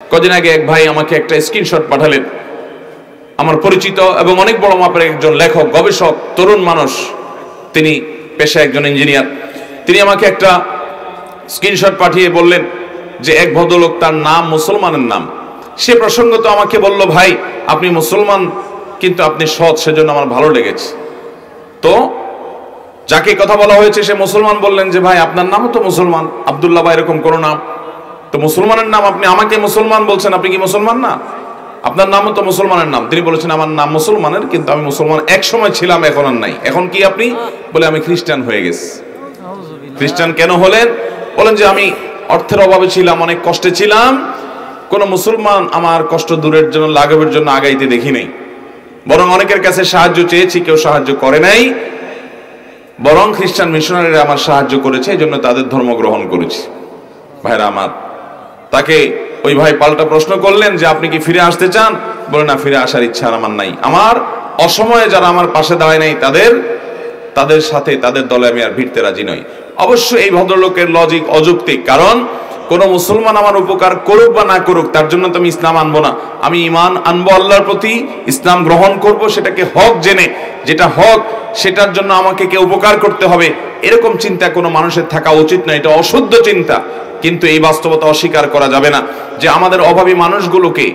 কদিন আগে এক ভাই আমাকে একটা স্ক্রিনশট পাঠালেন। আমার পরিচিত এবং অনেক বড় মাপের একজন লেখক, গবেষক, তরুণ মানুষ, তিনি পেশায় একজন ইঞ্জিনিয়ার। তিনি আমাকে একটা স্ক্রিনশট পাঠিয়ে বললেন যে এক ভদ্রলোক, তার নাম মুসলমানের নাম, সে প্রসঙ্গত আমাকে বলল, ভাই আপনি মুসলমান কিন্তু আপনি সৎ, সেজন্য আমার ভালো লেগেছে। তো যাকে কথা বলা হয়েছে সে মুসলমান বললেন যে ভাই আপনার নামও তো মুসলমান, আব্দুল্লাহ বা এরকম কোনো নাম, তো মুসলমানের নাম, আপনি আমাকে মুসলমান বলছেন, আপনি কি মুসলমান না? আপনার নামও তো মুসলমানের নাম। তিনি বলেছেন আমার নাম মুসলমানের, কিন্তু আমি মুসলমান এক সময় ছিলাম, এখন আর নাই। এখন কি আপনি? বলে আমি খ্রিস্টান হয়ে গেছি। খ্রিস্টান কেন হলেন? বলেন যে আমি অর্থের অভাবে ছিলাম, অনেক কষ্টে ছিলাম, কোন মুসলমান আমার কষ্ট দূরের জন্য, লাঘবের জন্য আগাইতে দেখি নাই, বরং অনেকের কাছে সাহায্য চেয়েছি, কেউ সাহায্য করে নাই, বরং খ্রিস্টান মিশনারিরা আমার সাহায্য করেছে, এই জন্য তাদের ধর্ম গ্রহণ করেছি। ভাইরা আমার, তাকে ওই ভাই পাল্টা প্রশ্ন করলেন যে আপনি কি ফিরে আসতে চান? বলে না, ফিরে আসার ইচ্ছা আমার নাই। আমার অসময়ে যারা আমার পাশে দাঁড়ায় নাই তাদের সাথে, তাদের দলে আমি আর ভিড়তে রাজি নই। অবশ্য এই ভদ্রলোকের লজিক অযৌক্তিক, কারণ কোন মুসলমান আমার উপকার করুক বা না করুক, তার জন্য তো আমি ইসলাম আনবো না। আমি ঈমান আনবো আল্লাহর প্রতি, ইসলাম গ্রহণ করব, সেটাকে হক জেনে, যেটা হক সেটার জন্য আমাকে কেউ উপকার করতে হবে, এরকম চিন্তা কোনো মানুষের থাকা উচিত নয়। এটা অশুদ্ধ চিন্তা। কিন্তু এই বাস্তবতা অস্বীকার করা যাবে না যে আমাদের অভাবী মানুষগুলোকে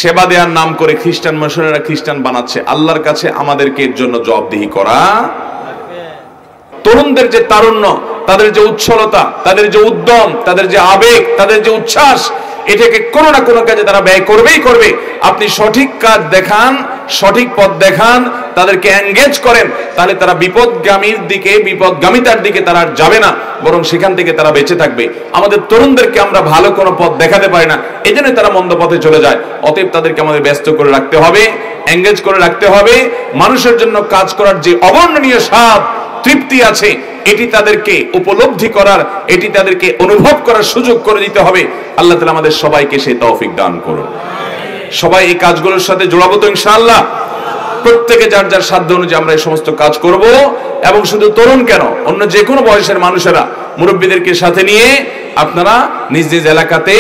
সেবা দেওয়ার নাম করে খ্রিস্টান মিশনারিরা খ্রিস্টান বানাচ্ছে। আল্লাহর কাছে আমাদেরকে এর জন্য জবাবদিহি করা। তরুণদের যে তারুণ্য, তাদের যে উচ্ছলতা, তাদের যে উদ্যম, তাদের যে আবেগ, তাদের যে উচ্ছ্বাস, এটাকে কোনো না কোনো কাজে তারা ব্যয় করবেই করবে। আপনি সঠিক কাজ দেখান, সঠিক পথ দেখান, তাদেরকে এনগেজ করেন, তাহলে তারা বিপদগামিতার দিকে তারা আর যাবে না, বরং সেখান থেকে তারা বেঁচে থাকবে। আমাদের তরুণদেরকে আমরা ভালো কোনো পথ দেখাতে পারি না, এই জন্য তারা মন্দ পথে চলে যায়। অতএব তাদেরকে আমাদের ব্যস্ত করে রাখতে হবে, এনগেজ করে রাখতে হবে। মানুষের জন্য কাজ করার যে অবর্ণনীয় স্বাদ, তৃপ্তি আছে, এটি তাদেরকে উপলব্ধি করার, এটি তাদেরকে অনুভব করার সুযোগ করে দিতে হবে। আল্লাহ তাআলা আমাদের সবাইকে সেই তৌফিক দান করুন। সবাই এই কাজগুলোর সাথে জড়াবো তো ইনশাআল্লাহ। প্রত্যেকে যার যার সাধ্য অনুযায়ী আমরা এই সমস্ত কাজ করব। এবং শুধু তরুণ কেন, অন্য যে কোনো বয়সের মানুষেরা, মুরব্বীদেরকে সাথে নিয়ে আপনারা নিজ নিজ এলাকাতে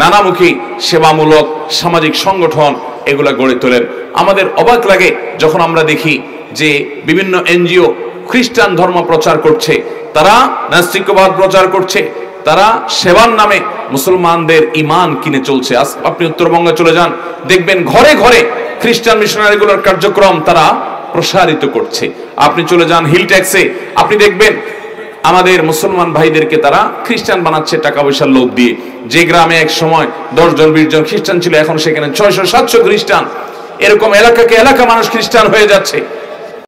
নানামুখী সেবামূলক সামাজিক সংগঠন এগুলা গড়ে তোলেন। আমাদের অবাক লাগে যখন আমরা দেখি যে বিভিন্ন এনজিও খ্রিস্টান ধর্ম প্রচার করছে, তারা নাস্তিক্যবাদ প্রচার করছে, তারা সেবার নামে মুসলমানদের ঈমান কিনে চলছে। আপনি উত্তরবঙ্গে চলে যান, দেখবেন ঘরে ঘরে খ্রিস্টান মিশনারিগুলোর কার্যক্রম তারা প্রসারিত করছে। আপনি চলে যান হিল ট্যাক্সে, আপনি দেখবেন আমাদের মুসলমান ভাইদেরকে তারা খ্রিস্টান বানাচ্ছে টাকা পয়সার লোভ দিয়ে। যে গ্রামে এক সময় 10 জন 20 জন খ্রিস্টান ছিল, এখন সেখানে 600-700 খ্রিস্টান। এরকম এলাকাকে এলাকা মানুষ খ্রিস্টান হয়ে যাচ্ছে।